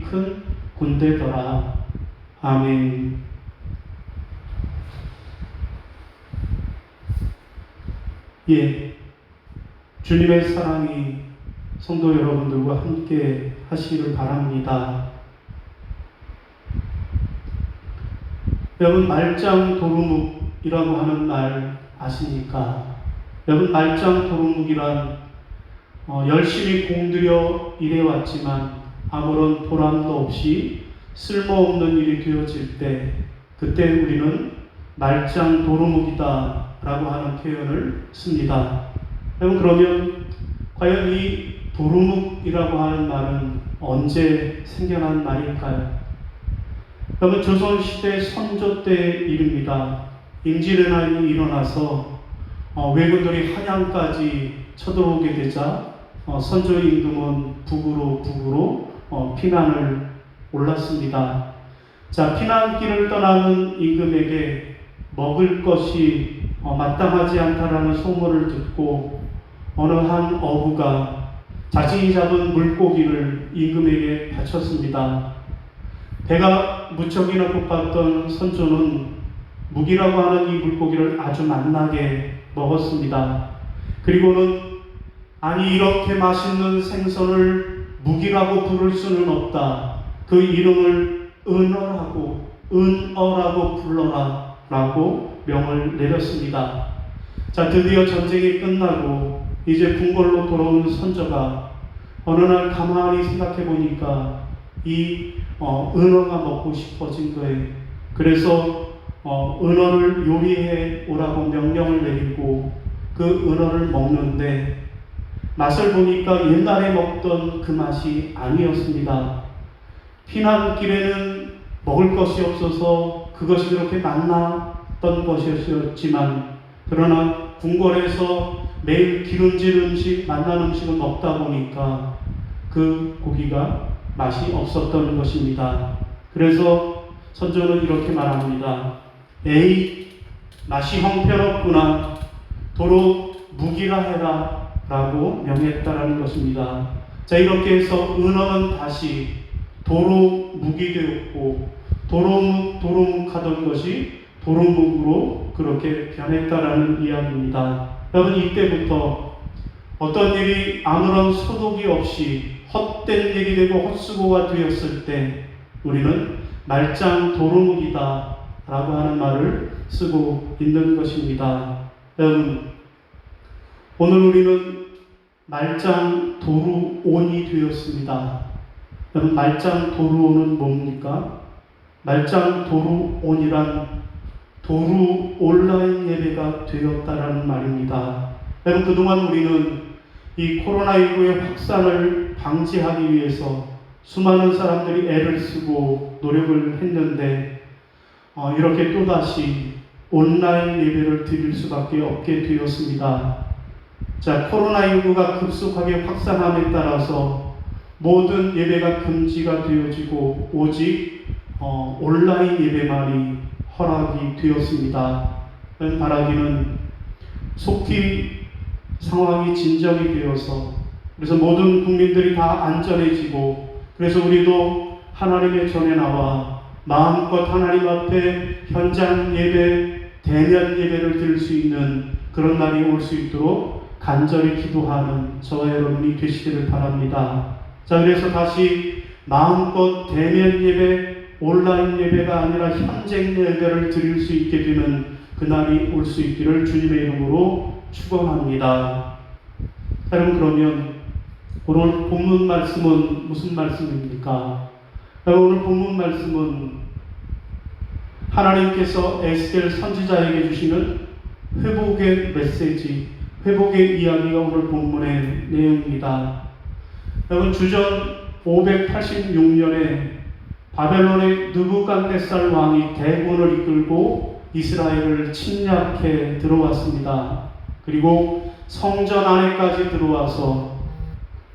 큰 군대더라. 아멘. 예, 주님의 사랑이 성도 여러분들과 함께 하시기를 바랍니다. 여러분, 말짱 도루묵이라고 하는 말 아십니까? 여러분, 말짱 도루묵이란 열심히 공들여 일해왔지만 아무런 보람도 없이 쓸모없는 일이 되어질 때, 그때 우리는 말짱 도루묵이다 라고 하는 표현을 씁니다. 여러분, 그러면 과연 이 도루묵이라고 하는 말은 언제 생겨난 말일까요? 여러분, 조선시대 선조 때의 일입니다. 임진왜란이 일어나서 왜군들이 한양까지 쳐들어오게 되자 선조 임금은 북으로 피난을 올랐습니다. 자, 피난길을 떠나는 임금에게 먹을 것이 마땅하지 않다라는 소문을 듣고 어느 한 어부가 자신이 잡은 물고기를 임금에게 바쳤습니다. 배가 무척이나 고팠던 선조는 묵이라고 하는 이 물고기를 아주 맛나게 먹었습니다. 그리고는 아니, 이렇게 맛있는 생선을 묵이라고 부를 수는 없다. 그 이름을 은어라고 불러라 라고 명을 내렸습니다. 자, 드디어 전쟁이 끝나고 이제 궁궐로 돌아오는 선조가 어느 날 가만히 생각해 보니까 이 은어가 먹고 싶어진 거예요. 그래서 은어를 요리해 오라고 명령을 내리고 그 은어를 먹는데 맛을 보니까 옛날에 먹던 그 맛이 아니었습니다. 피난길에는 먹을 것이 없어서 그것이 그렇게 맛났던 것이었지만, 그러나 궁궐에서 매일 기름진 음식, 맛난 음식을 먹다 보니까 그 고기가 맛이 없었던 것입니다. 그래서 선조는 이렇게 말합니다. 에이, 맛이 형편없구나. 도로 묵이라 해라 라고 명했다라는 것입니다. 자, 이렇게 해서 은어는 다시 도로묵이 되었고, 도로묵 하던 것이 도루묵으로 그렇게 변했다라는 이야기입니다. 여러분, 이때부터 어떤 일이 아무런 소득이 없이 헛된 얘기 되고 헛수고가 되었을 때 우리는 말짱 도루묵이다 라고 하는 말을 쓰고 있는 것입니다. 여러분, 오늘 우리는 말짱 도루온이 되었습니다. 여러분, 말짱 도루온은 뭡니까? 말짱 도루온이란 도루 온라인 예배가 되었다라는 말입니다. 여러분, 그동안 우리는 이 코로나19의 확산을 방지하기 위해서 수많은 사람들이 애를 쓰고 노력을 했는데 이렇게 또다시 온라인 예배를 드릴 수밖에 없게 되었습니다. 자, 코로나19가 급속하게 확산함에 따라서 모든 예배가 금지가 되어지고 오직 온라인 예배만이 허락이 되었습니다. 바라기는 속히 상황이 진정이 되어서, 그래서 모든 국민들이 다 안전해지고, 그래서 우리도 하나님의 전에 나와 마음껏 하나님 앞에 현장 예배, 대면 예배를 드릴 수 있는 그런 날이 올 수 있도록 간절히 기도하는 저와 여러분이 되시기를 바랍니다. 자, 그래서 다시 마음껏 대면 예배, 온라인 예배가 아니라 현장 예배를 드릴 수 있게 되는 그날이 올 수 있기를 주님의 이름으로 축원합니다. 여러분, 그러면 오늘 본문 말씀은 무슨 말씀입니까? 오늘 본문 말씀은 하나님께서 에스겔 선지자에게 주시는 회복의 메시지, 회복의 이야기가 오늘 본문의 내용입니다. 여러분, 주전 586년에 바벨론의 느부갓네살 왕이 대군을 이끌고 이스라엘을 침략해 들어왔습니다. 그리고 성전 안에까지 들어와서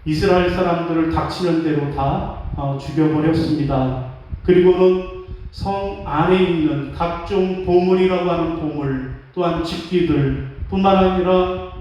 이스라엘 사람들을 닥치는 대로 다 죽여버렸습니다. 그리고는 성 안에 있는 각종 보물이라고 하는 보물, 또한 집기들 뿐만 아니라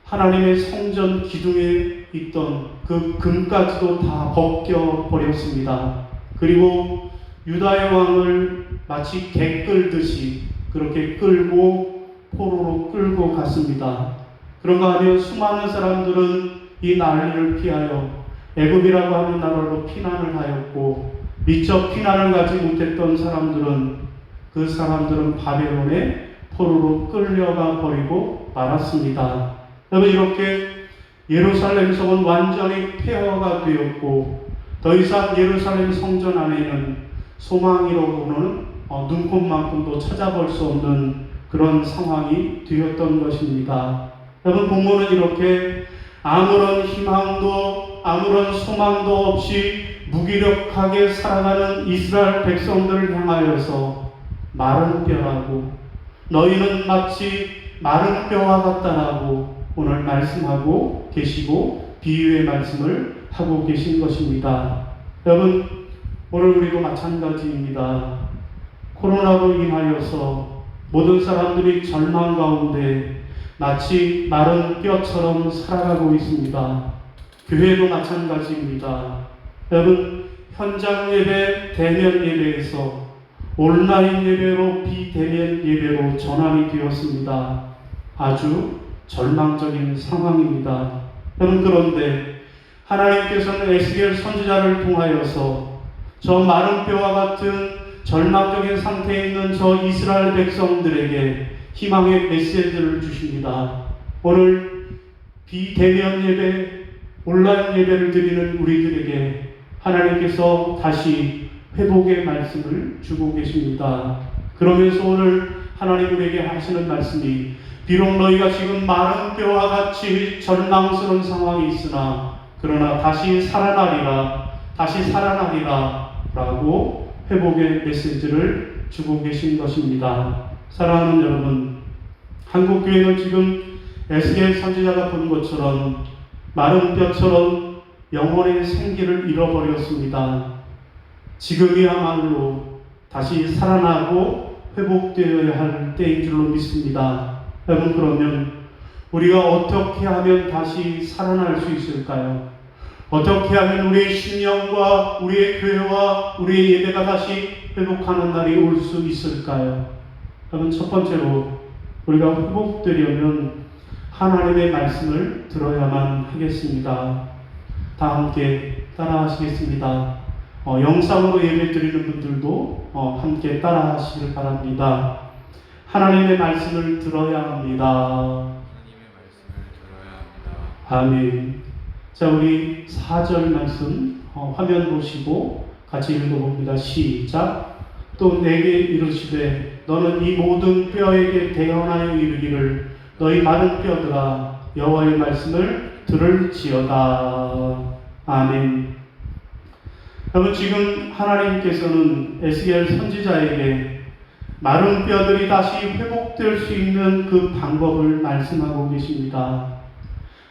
하나님의 성전 기둥에 있던 그 금까지도 다 벗겨 버렸습니다. 그리고 유다의 왕을 마치 개 끌듯이 그렇게 끌고 포로로 끌고 갔습니다. 그런가 하면 수많은 사람들은 이 난리를 피하여 애굽이라고 하는 나라로 피난을 하였고, 미처 피난을 가지 못했던 그 사람들은 바벨론에 포로로 끌려가 버리고 말았습니다. 여러분, 이렇게 예루살렘 성은 완전히 폐허가 되었고, 더 이상 예루살렘 성전 안에는 소망이로는 눈곱만큼도 찾아볼 수 없는 그런 상황이 되었던 것입니다. 여러분, 본문은 이렇게 아무런 희망도 아무런 소망도 없이 무기력하게 살아가는 이스라엘 백성들을 향하여서 마른 뼈라고, 너희는 마치 마른 뼈와 같다라고 오늘 말씀하고 계시고 비유의 말씀을 하고 계신 것입니다. 여러분, 오늘 우리도 마찬가지입니다. 코로나로 인하여서 모든 사람들이 절망 가운데 마치 마른 뼈처럼 살아가고 있습니다. 교회도 마찬가지입니다. 여러분, 현장 예배, 대면 예배에서 온라인 예배로 비대면 예배로 전환이 되었습니다. 아주 절망적인 상황입니다. 여러분, 그런데 하나님께서는 에스겔 선지자를 통하여서 저 마른 뼈와 같은 절망적인 상태에 있는 저 이스라엘 백성들에게 희망의 메시지를 주십니다. 오늘 비대면 예배, 온라인 예배를 드리는 우리들에게 하나님께서 다시 회복의 말씀을 주고 계십니다. 그러면서 오늘 하나님 우리에게 하시는 말씀이, 비록 너희가 지금 마른 뼈와 같이 절망스러운 상황이 있으나 그러나 다시 살아나리라 라고 회복의 메시지를 주고 계신 것입니다. 사랑하는 여러분, 한국교회는 지금 에스겔 선지자가 본 것처럼 마른 뼈처럼 영혼의 생기를 잃어버렸습니다. 지금이야말로 다시 살아나고 회복되어야 할 때인 줄로 믿습니다. 여러분, 그러면 우리가 어떻게 하면 다시 살아날 수 있을까요? 어떻게 하면 우리의 신령과 우리의 교회와 우리의 예배가 다시 회복하는 날이 올 수 있을까요? 여러분, 첫 번째로 우리가 회복되려면 하나님의 말씀을 들어야만 하겠습니다. 다 함께 따라 하시겠습니다. 영상으로 예배 드리는 분들도 함께 따라 하시길 바랍니다. 하나님의 말씀을 들어야 합니다. 아멘. 자, 우리 4절 말씀 화면 보시고 같이 읽어봅니다. 시작. 또 내게 이르시되 너는 이 모든 뼈에게 대언하여 이르기를 너희 마른 뼈들아 여호와의 말씀을 들을지어다. 아멘. 여러분, 지금 하나님께서는 에스겔 선지자에게 마른 뼈들이 다시 회복될 수 있는 그 방법을 말씀하고 계십니다.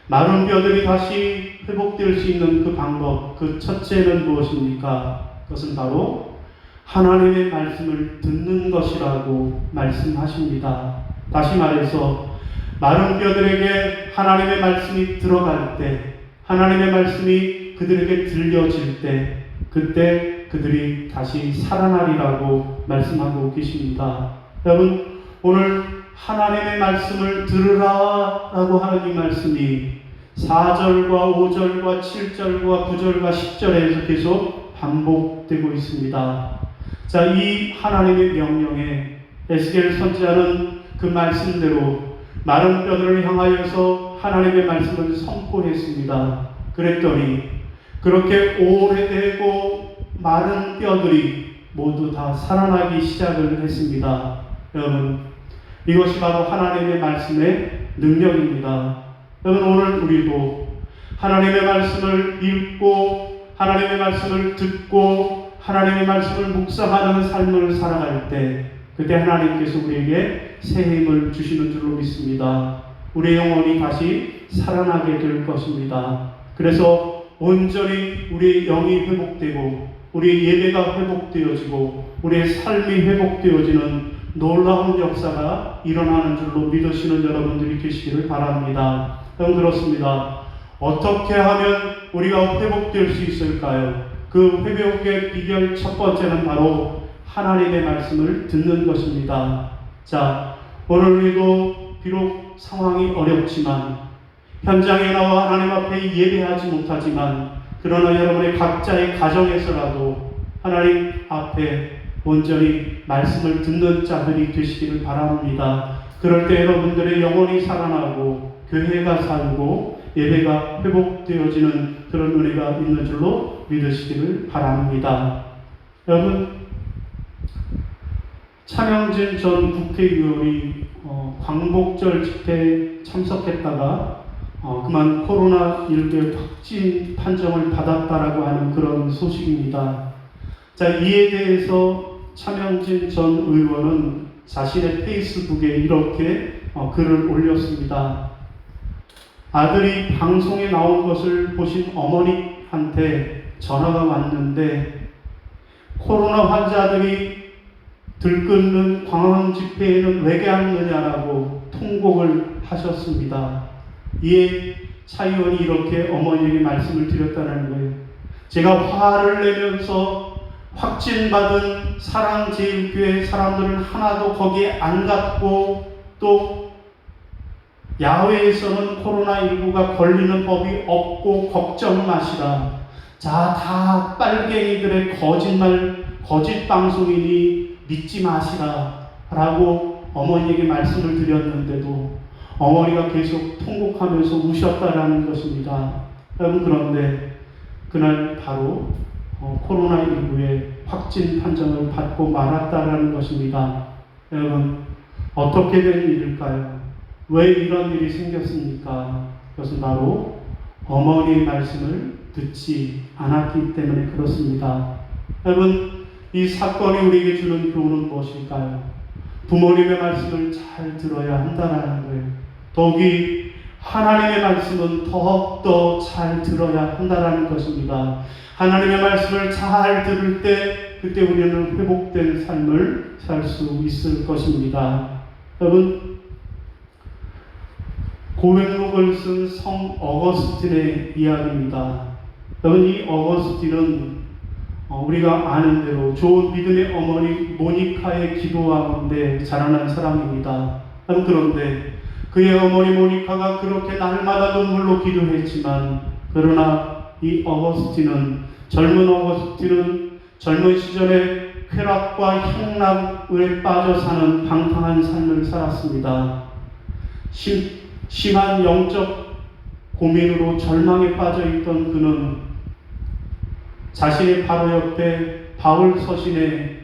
마른 뼈들이 다시 회복될 수 있는 그 방법, 그 첫째는 무엇입니까? 그것은 바로 하나님의 말씀을 듣는 것이라고 말씀하십니다. 다시 말해서 마른 뼈들에게 하나님의 말씀이 들어갈 때, 하나님의 말씀이 그들에게 들려질 때, 그때 그들이 다시 살아나리라고 말씀하고 계십니다. 여러분, 오늘 하나님의 말씀을 들으라 라고 하는 이 말씀이 4절과 5절과 7절과 9절과 10절에서 계속 반복되고 있습니다. 자, 이 하나님의 명령에 에스겔 선지자는 그 말씀대로 마른 뼈들을 향하여서 하나님의 말씀을 선포했습니다. 그랬더니 그렇게 오래되고 마른 뼈들이 모두 다 살아나기 시작을 했습니다. 여러분, 이것이 바로 하나님의 말씀의 능력입니다. 여러분, 오늘 우리도 하나님의 말씀을 읽고 하나님의 말씀을 듣고 하나님의 말씀을 묵상하는 삶을 살아갈 때, 그때 하나님께서 우리에게 새 힘을 주시는 줄로 믿습니다. 우리의 영혼이 다시 살아나게 될 것입니다. 그래서 온전히 우리의 영이 회복되고 우리의 예배가 회복되어지고 우리의 삶이 회복되어지는 놀라운 역사가 일어나는 줄로 믿으시는 여러분들이 계시기를 바랍니다. 여러분 그렇습니다. 어떻게 하면 우리가 회복될 수 있을까요? 그 회복의 비결 첫 번째는 바로 하나님의 말씀을 듣는 것입니다. 자, 오늘 우리도 비록 상황이 어렵지만 현장에 나와 하나님 앞에 예배하지 못하지만 그러나 여러분의 각자의 가정에서라도 하나님 앞에 온전히 말씀을 듣는 자들이 되시기를 바랍니다. 그럴 때 여러분들의 영혼이 살아나고 교회가 살고 예배가 회복되어지는 그런 은혜가 있는 줄로 믿으시기를 바랍니다. 여러분, 차명진 전 국회의원이 광복절 집회에 참석했다가 그만 코로나19 확진 판정을 받았다라고 하는 그런 소식입니다. 자, 이에 대해서 차명진 전 의원은 자신의 페이스북에 이렇게 글을 올렸습니다. 아들이 방송에 나온 것을 보신 어머니한테 전화가 왔는데 코로나 환자들이 들끓는 광화문 집회에는 왜 갔느냐라고 통곡을 하셨습니다. 이에 차 의원이 이렇게 어머니에게 말씀을 드렸다는 거예요. 제가 화를 내면서 확진받은 사랑제일교회 사람들은 하나도 거기에 안 갔고 또 야외에서는 코로나19가 걸리는 법이 없고 걱정 마시라. 자, 다 빨갱이들의 거짓 방송이니 믿지 마시라 라고 어머니에게 말씀을 드렸는데도 어머니가 계속 통곡하면서 우셨다라는 것입니다. 여러분, 그런데 그날 바로 코로나19의 확진 판정을 받고 말았다라는 것입니다. 여러분, 어떻게 된 일일까요? 왜 이런 일이 생겼습니까? 그것은 바로 어머니의 말씀을 듣지 않았기 때문에 그렇습니다. 여러분, 이 사건이 우리에게 주는 교훈은 무엇일까요? 부모님의 말씀을 잘 들어야 한다는 거예요. 더욱이 하나님의 말씀은 더욱더 잘 들어야 한다는 것입니다. 하나님의 말씀을 잘 들을 때 그때 우리는 회복된 삶을 살 수 있을 것입니다. 여러분, 고백록을 쓴 성 어거스틴의 이야기입니다. 여러분, 이 어거스틴은 우리가 아는 대로 좋은 믿음의 어머니 모니카의 기도 가운데 자라난 사람입니다. 그런데 그의 어머니 모니카가 그렇게 날마다 눈물로 기도했지만 그러나 이 젊은 어거스틴은 젊은 시절에 쾌락과 향락에 빠져 사는 방탕한 삶을 살았습니다. 심한 영적 고민으로 절망에 빠져 있던 그는 자신의 바로 옆에 바울 서신에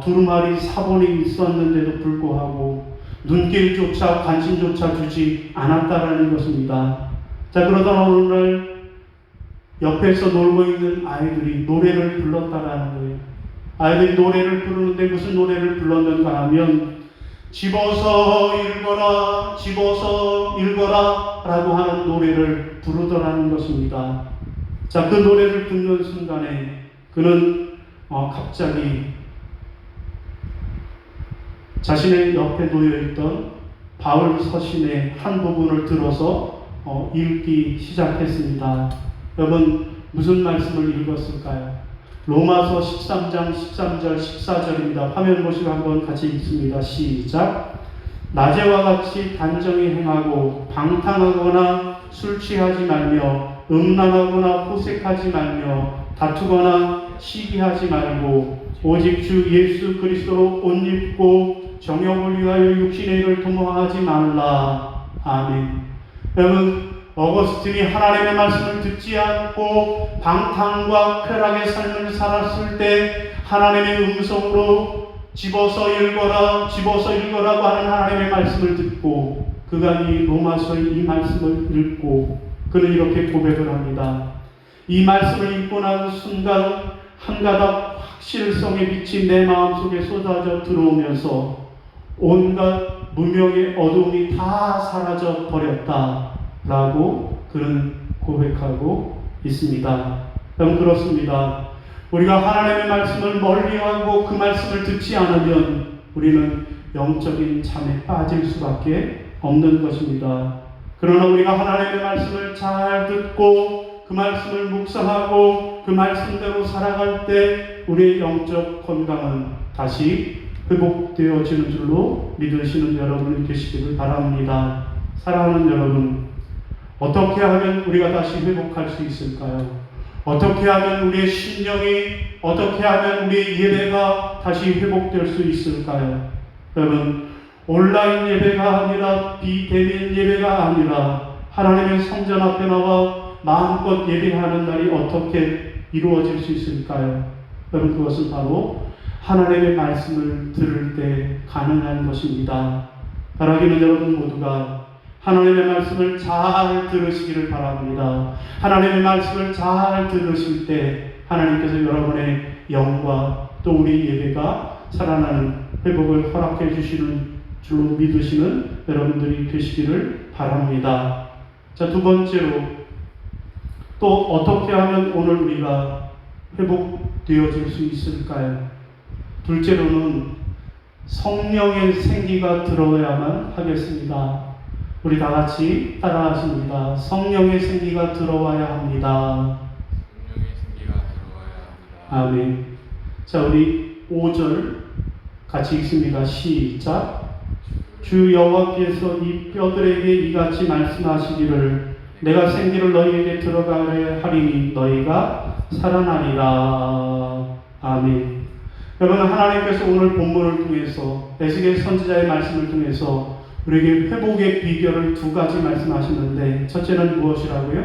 두루마리 사본이 있었는데도 불구하고 눈길조차 관심조차 주지 않았다라는 것입니다. 자, 그러던 어느 날 옆에서 놀고 있는 아이들이 노래를 불렀다라는 거예요. 아이들이 노래를 부르는데 무슨 노래를 불렀는가 하면 집어서 읽어라, 집어서 읽어라 라고 하는 노래를 부르더라는 것입니다. 자, 그 노래를 듣는 순간에 그는 갑자기 자신의 옆에 놓여있던 바울 서신의 한 부분을 들어서 읽기 시작했습니다. 여러분, 무슨 말씀을 읽었을까요? 로마서 13장 13절 14절입니다. 화면 보시고 한번 같이 읽습니다. 시작. 낮에와 같이 단정히 행하고 방탕하거나 술 취하지 말며 음란하거나 호색하지 말며 다투거나 시기하지 말고 오직 주 예수 그리스도로 옷 입고 정욕을 위하여 육신의 일을 도모하지 말라. 아멘. 여러분, 어거스틴이 하나님의 말씀을 듣지 않고 방탕과 쾌락의 삶을 살았을 때 하나님의 음성으로 집어서 읽어라고 하는 하나님의 말씀을 듣고 그가 이 로마서의 이 말씀을 읽고 그는 이렇게 고백을 합니다. 이 말씀을 읽고 난 순간 한 가닥 확실성의 빛이 내 마음속에 쏟아져 들어오면서 온갖 무명의 어둠이 다 사라져 버렸다 라고 그는 고백하고 있습니다. 여러분, 그렇습니다. 우리가 하나님의 말씀을 멀리하고 그 말씀을 듣지 않으면 우리는 영적인 잠에 빠질 수밖에 없는 것입니다. 그러나 우리가 하나님의 말씀을 잘 듣고 그 말씀을 묵상하고 그 말씀대로 살아갈 때 우리의 영적 건강은 다시 회복되어지는 줄로 믿으시는 여러분이 되시기를 바랍니다. 사랑하는 여러분, 어떻게 하면 우리가 다시 회복할 수 있을까요? 어떻게 하면 우리의 신령이, 어떻게 하면 우리의 예배가 다시 회복될 수 있을까요? 여러분, 온라인 예배가 아니라 비대면 예배가 아니라 하나님의 성전 앞에 나와 마음껏 예배하는 날이 어떻게 이루어질 수 있을까요? 여러분, 그것은 바로 하나님의 말씀을 들을 때 가능한 것입니다. 바라기는 여러분 모두가 하나님의 말씀을 잘 들으시기를 바랍니다. 하나님의 말씀을 잘 들으실 때 하나님께서 여러분의 영과 또 우리 예배가 살아나는 회복을 허락해 주시는 줄로 믿으시는 여러분들이 되시기를 바랍니다. 자, 두 번째로 또 어떻게 하면 오늘 우리가 회복되어질 수 있을까요? 둘째로는 성령의 생기가 들어야만 하겠습니다. 우리 다 같이 따라하십니다. 성령의 생기가 들어와야 합니다. 성령의 생기가 들어와야 합니다. 아멘. 자, 우리 5절 같이 읽습니다. 시작. 주 여호와께서 이 뼈들에게 이같이 말씀하시기를 내가 생기를 너희에게 들어가게 하리니 너희가 살아나리라. 아멘. 여러분, 하나님께서 오늘 본문을 통해서 에스겔 선지자의 말씀을 통해서 우리에게 회복의 비결을 두 가지 말씀하시는데, 첫째는 무엇이라고요?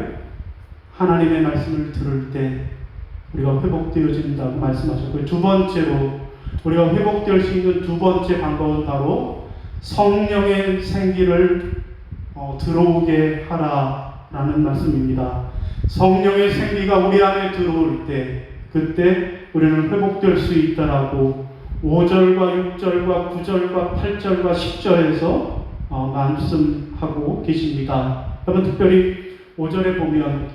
하나님의 말씀을 들을 때 우리가 회복되어진다고 말씀하셨고요. 두 번째로 우리가 회복될 수 있는 두 번째 방법은 바로 성령의 생기를 들어오게 하라라는 말씀입니다. 성령의 생기가 우리 안에 들어올 때 그때 우리는 회복될 수 있다라고 5절과 6절과 9절과 8절과 10절에서 말씀하고 계십니다. 여러분, 특별히 5절에 보면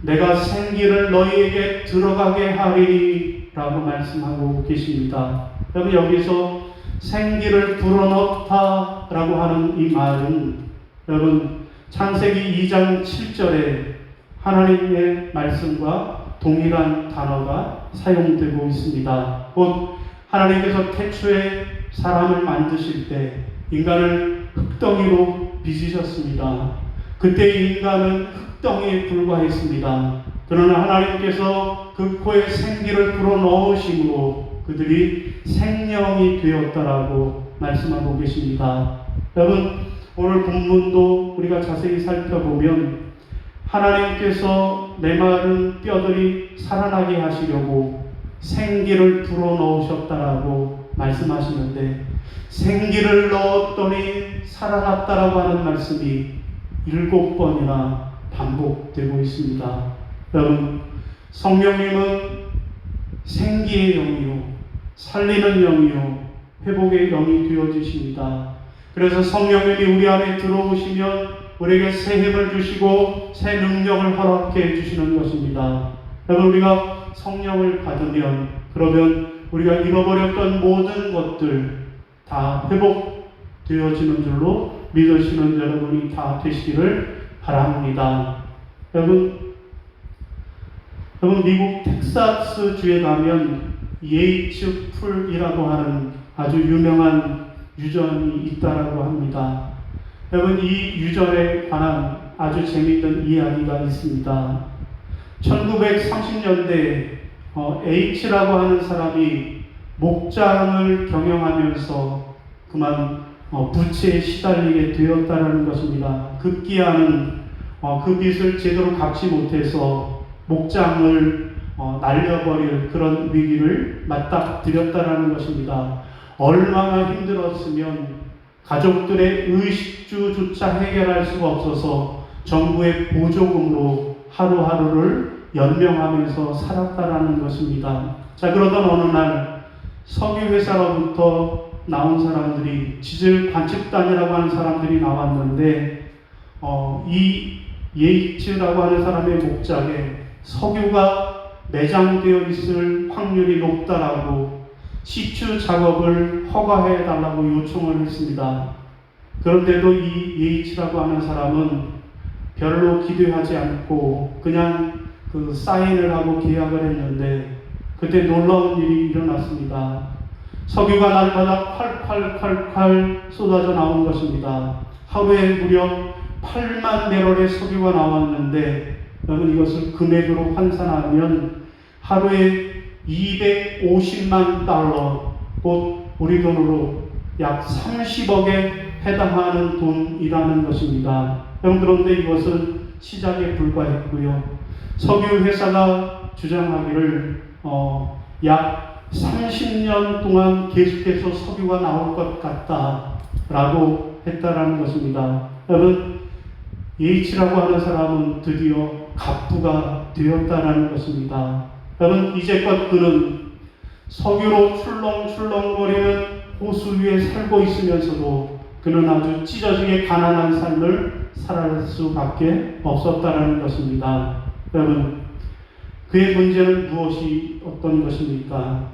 내가 생기를 너희에게 들어가게 하리니 라고 말씀하고 계십니다. 여러분, 여기서 생기를 불어넣다 라고 하는 이 말은 여러분 창세기 2장 7절에 하나님의 말씀과 동일한 단어가 사용되고 있습니다. 곧 하나님께서 태초에 사람을 만드실 때 인간을 흙덩이로 빚으셨습니다. 그때 인간은 흙덩이에 불과했습니다. 그러나 하나님께서 그 코에 생기를 불어넣으심으로 그들이 생명이 되었다라고 말씀하고 계십니다. 여러분, 오늘 본문도 우리가 자세히 살펴보면 하나님께서 메마른 뼈들이 살아나게 하시려고 생기를 불어넣으셨다라고 말씀하시는데, 생기를 넣었더니 살아났다라고 하는 말씀이 7번이나 반복되고 있습니다. 여러분, 성령님은 생기의 영이요, 살리는 영이요, 회복의 영이 되어주십니다. 그래서 성령님이 우리 안에 들어오시면 우리에게 새 힘을 주시고 새 능력을 허락해 주시는 것입니다. 여러분, 우리가 성령을 받으면 그러면 우리가 잃어버렸던 모든 것들 다 회복되어지는 줄로 믿으시는 여러분이 다 되시기를 바랍니다. 여러분, 미국 텍사스 주에 가면 예이츠 풀이라고 하는 아주 유명한 유전이 있다라고 합니다. 여러분, 이 유전에 관한 아주 재미있는 이야기가 있습니다. 1930년대 H라고 하는 사람이 목장을 경영하면서 그만 부채에 시달리게 되었다는 것입니다. 급기야는 그 빚을 제대로 갚지 못해서 목장을 날려버릴 그런 위기를 맞닥뜨렸다는 것입니다. 얼마나 힘들었으면 가족들의 의식주조차 해결할 수가 없어서 정부의 보조금으로 하루하루를 연명하면서 살았다라는 것입니다. 자, 그러던 어느 날 석유회사로부터 나온 사람들이, 지질 관측단이라고 하는 사람들이 나왔는데 이 예이츠라고 하는 사람의 목장에 석유가 매장되어 있을 확률이 높다라고 시추 작업을 허가해 달라고 요청을 했습니다. 그런데도 이 예이츠라고 하는 사람은 별로 기대하지 않고 그냥 그 사인을 하고 계약을 했는데 그때 놀라운 일이 일어났습니다. 석유가 날마다 콸콸콸콸 쏟아져 나온 것입니다. 하루에 무려 8만 배럴의 석유가 나왔는데 여러분 이것을 금액으로 환산하면 하루에 250만 달러, 곧 우리 돈으로 약 30억에 해당하는 돈이라는 것입니다. 여러분 그런데 이것은 시작에 불과했고요. 석유 회사가 주장하기를 약 30년 동안 계속해서 석유가 나올 것 같다라고 했다라는 것입니다. 여러분 예이치라고 하는 사람은 드디어 갑부가 되었다라는 것입니다. 여러분 이제껏 그는 석유로 출렁출렁거리는 호수 위에 살고 있으면서도 그는 아주 찢어지게 가난한 삶을 살아갈 수밖에 없었다라는 것입니다. 여러분 그의 문제는 무엇이 어떤 것입니까?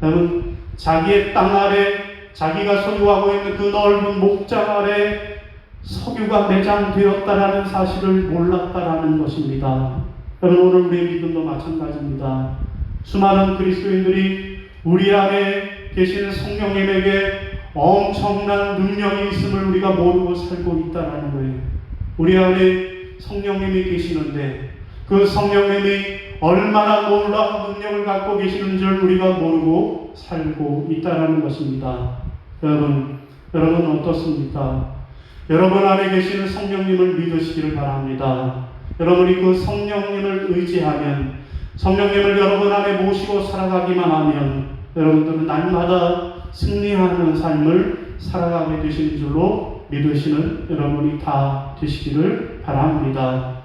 여러분 자기의 땅 아래 자기가 소유하고 있는 그 넓은 목장 아래 석유가 매장되었다라는 사실을 몰랐다라는 것입니다. 여러분 오늘 우리의 믿음도 마찬가지입니다. 수많은 그리스도인들이 우리 안에 계시는 성령님에게 엄청난 능력이 있음을 우리가 모르고 살고 있다라는 거예요. 우리 안에 성령님이 계시는데 그 성령님이 얼마나 놀라운 능력을 갖고 계시는 줄 우리가 모르고 살고 있다는 것입니다. 여러분 어떻습니까? 여러분 안에 계시는 성령님을 믿으시기를 바랍니다. 여러분이 그 성령님을 의지하면, 성령님을 여러분 안에 모시고 살아가기만 하면 여러분들은 날마다 승리하는 삶을 살아가게 되시는 줄로 믿으시는 여러분이 다 되시기를 바랍니다.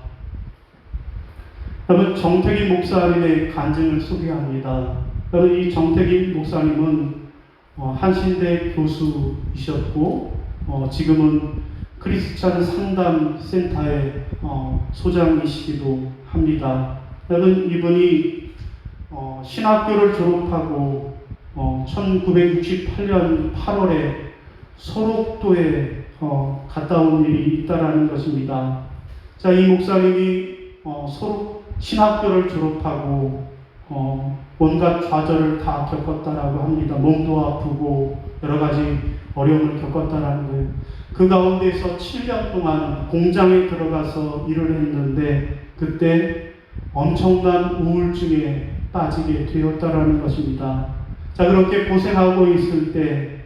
여러분 정택이 목사님의 간증을 소개합니다. 여러분 이 정택이 목사님은 한신대 교수이셨고 지금은 크리스찬 상담센터의 소장이시기도 합니다. 여러분 이분이 신학교를 졸업하고 1968년 8월에 소록도에 갔다 온 일이 있다라는 것입니다. 자, 이 목사님이 신학교를 졸업하고 온갖 좌절을 다 겪었다라고 합니다. 몸도 아프고 여러 가지 어려움을 겪었다라는 거예요. 그 가운데서 7년 동안 공장에 들어가서 일을 했는데 그때 엄청난 우울증에 빠지게 되었다라는 것입니다. 자, 그렇게 고생하고 있을 때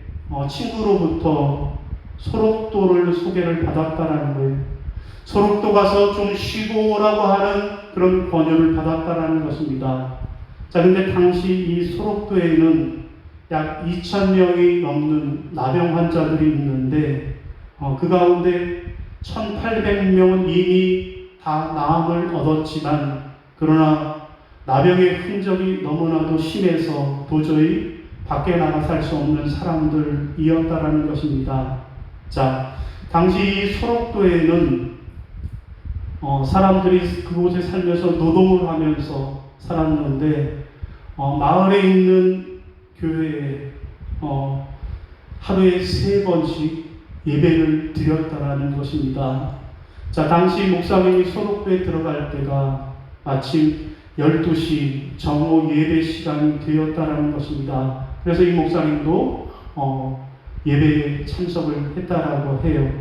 친구로부터 소록도를 소개를 받았다라는 거예요. 소록도 가서 좀 쉬고 오라고 하는 그런 권유를 받았다라는 것입니다. 자, 근데 당시 이 소록도에는 약 2,000명이 넘는 나병 환자들이 있는데 그 가운데 1,800명은 이미 다 나음을 얻었지만 그러나 나병의 흔적이 너무나도 심해서 도저히 밖에 나가 살 수 없는 사람들이었다라는 것입니다. 자, 당시 이 소록도에는 사람들이 그곳에 살면서 노동을 하면서 살았는데 마을에 있는 교회에 하루에 3번씩 예배를 드렸다라는 것입니다. 자, 당시 목사님이 소록도에 들어갈 때가 아침 12시 정오 예배 시간이 되었다라는 것입니다. 그래서 이 목사님도 예배에 참석을 했다라고 해요.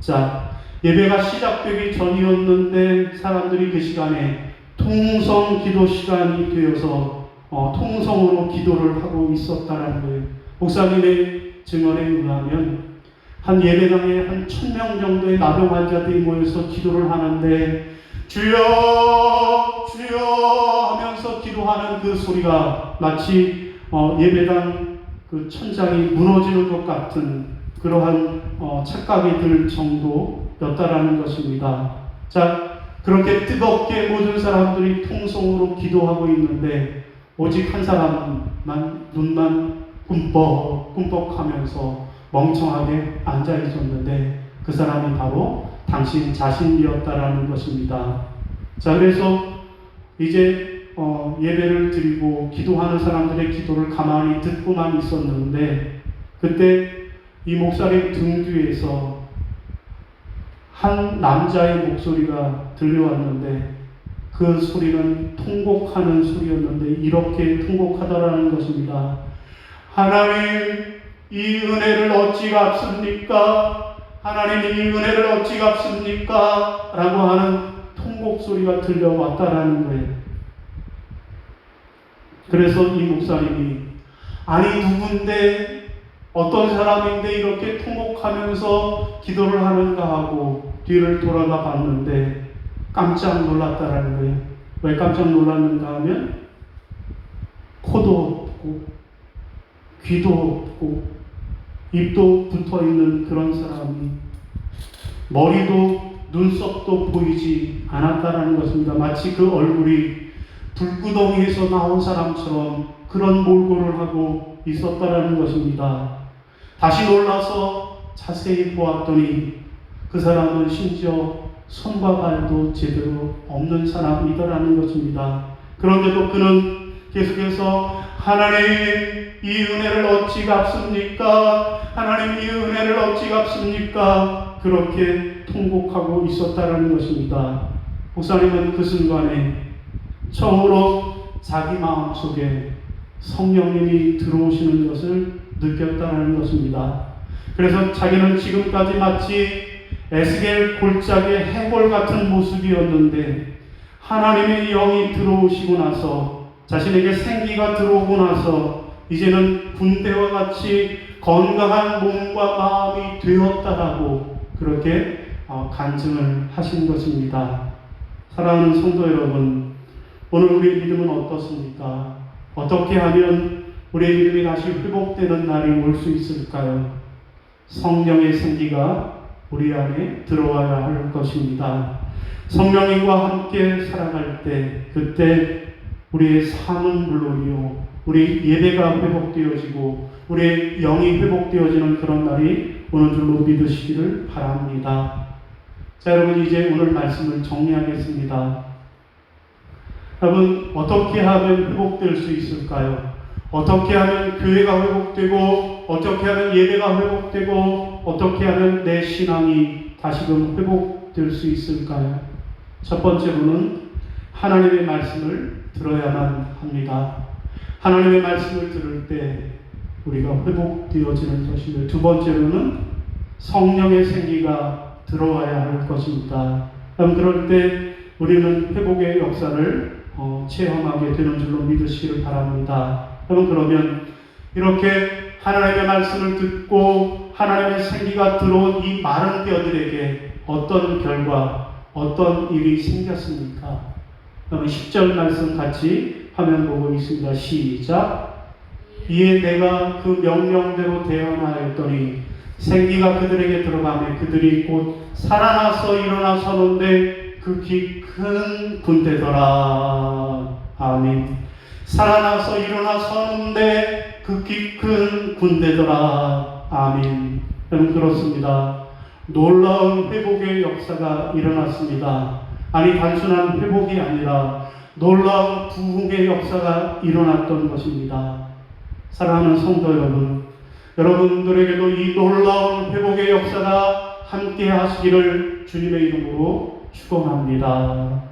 자, 예배가 시작되기 전이었는데 사람들이 그 시간에 통성 기도 시간이 되어서 통성으로 기도를 하고 있었다라는 거예요. 목사님의 증언에 의하면 한 예배당에 한 1,000명 정도의 나병 환자들이 모여서 기도를 하는데 주여 주여 하면서 기도하는 그 소리가 마치 예배당 그 천장이 무너지는 것 같은 그러한 착각이 들 정도였다라는 것입니다. 자, 그렇게 뜨겁게 모든 사람들이 통성으로 기도하고 있는데 오직 한 사람만 눈만 꿈뻑꿈뻑하면서 멍청하게 앉아 있었는데 그 사람이 바로 당신 자신이었다라는 것입니다. 자, 그래서 이제 예배를 드리고 기도하는 사람들의 기도를 가만히 듣고만 있었는데 그때 이 목사님 등 뒤에서 한 남자의 목소리가 들려왔는데 그 소리는 통곡하는 소리였는데 이렇게 통곡하더라는 것입니다. 하나님, 이 은혜를 어찌 갚습니까? 하나님, 이 은혜를 어찌 갚습니까? 라고 하는 통곡 소리가 들려왔다라는 거예요. 그래서 이 목사님이 아니 누군데 어떤 사람인데 이렇게 통곡하면서 기도를 하는가 하고 뒤를 돌아가 봤는데 깜짝 놀랐다라는 거예요. 왜 깜짝 놀랐는가 하면 코도 없고 귀도 없고 입도 붙어있는 그런 사람이 머리도 눈썹도 보이지 않았다라는 것입니다. 마치 그 얼굴이 불구덩이에서 나온 사람처럼 그런 몰골을 하고 있었다라는 것입니다. 다시 놀라서 자세히 보았더니 그 사람은 심지어 손과 발도 제대로 없는 사람이더라는 것입니다. 그런데도 그는 계속해서 하나님, 이 은혜를 어찌 갚습니까? 하나님, 이 은혜를 어찌 갚습니까? 그렇게 통곡하고 있었다라는 것입니다. 목사님은 그 순간에 처음으로 자기 마음속에 성령님이 들어오시는 것을 느꼈다는 것입니다. 그래서 자기는 지금까지 마치 에스겔 골짜기의 해골 같은 모습이었는데 하나님의 영이 들어오시고 나서 자신에게 생기가 들어오고 나서 이제는 군대와 같이 건강한 몸과 마음이 되었다라고 그렇게 간증을 하신 것입니다. 사랑하는 성도 여러분, 오늘 우리의 믿음은 어떻습니까? 어떻게 하면 우리의 믿음이 다시 회복되는 날이 올 수 있을까요? 성령의 생기가 우리 안에 들어와야 할 것입니다. 성령님과 함께 살아갈 때 그때 우리의 삶은 물론이요 우리 예배가 회복되어지고 우리의 영이 회복되어지는 그런 날이 오는 줄로 믿으시기를 바랍니다. 자, 여러분 이제 오늘 말씀을 정리하겠습니다. 여러분 어떻게 하면 회복될 수 있을까요? 어떻게 하면 교회가 회복되고 어떻게 하면 예배가 회복되고 어떻게 하면 내 신앙이 다시금 회복될 수 있을까요? 첫 번째로는 하나님의 말씀을 들어야만 합니다. 하나님의 말씀을 들을 때 우리가 회복되어지는 것이며 두 번째로는 성령의 생기가 들어와야 할 것입니다. 그럴 때 우리는 회복의 역사를 체험하게 되는 줄로 믿으시기를 바랍니다. 그러면 이렇게 하나님의 말씀을 듣고 하나님의 생기가 들어온 이 마른 뼈들에게 어떤 결과, 어떤 일이 생겼습니까? 그러면 10절 말씀 같이 화면 보고 있습니다. 시작. 이에 내가 그 명령대로 대언하였더니 생기가 그들에게 들어가매 그들이 곧 살아나서 일어나 서는데 극히 큰 군대더라. 아멘. 살아나서 일어나 서는데 극히 큰 군대더라. 아멘. 여러분 그렇습니다. 놀라운 회복의 역사가 일어났습니다. 아니 단순한 회복이 아니라 놀라운 부흥의 역사가 일어났던 것입니다. 사랑하는 성도 여러분, 여러분들에게도 이 놀라운 회복의 역사가 함께 하시기를 주님의 이름으로 축원합니다.